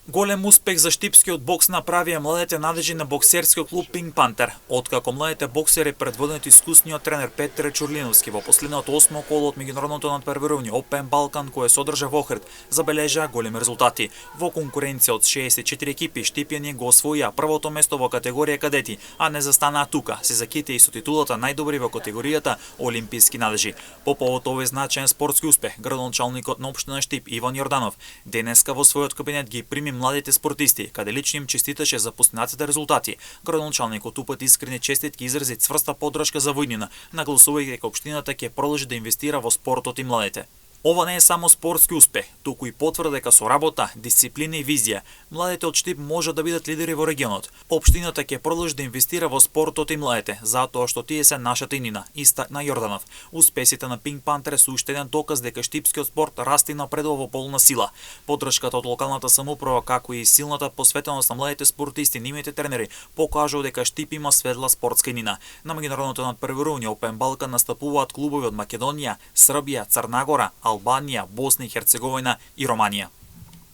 Голем успех за штипскиот бокс направија младите надежи на боксерскиот клуб Пинк Пантер, откако младите боксери предводени од искусниот тренер Петре Чурлиновски во последното 8 коло од меѓународното надпреварување Open Balkan кое се одржа во Охрид, забележаа големи резултати. Во конкуренција од 64 екипи штипјани го освоија првото место во категорија кадети, а не застанаа тука, се закитеа и со титулата најдобри во категоријата Олимписки надежи. По повод овој значаен спортски успех, градоначалникот на општина Штип Иван Јорданов денеска во својот кабинет ги прими младите спортисти, каде лично им честиташе за постигнатите резултати. Градоначалникот упати искрени честитки изрази цврста поддршка за војнина, нагласувајќи дека општината ќе продолжи да инвестира во спортот и младите. Ова не е само спортски успех, туку и потврда дека со работа, дисциплина и визија, младите од Штип можат да бидат лидери во регионот. Општината ќе продолжи да инвестира во спортот и младите, затоа што тие се нашата иднина, истакна Јорданов. Успесите на Пинк Пантер се уште еден доказ дека штипскиот спорт расте и напредува во полна сила. Поддршката од локалната самоуправа, како и силната посветеност на младите спортисти и нивните тренери покажува дека Штип има светла спортска иднина. На меѓународното надпреварување Open Balkan настапуваат клубови од Македонија, Србија, Црна Гора, Албанија, Босна и Херцеговина и Романија.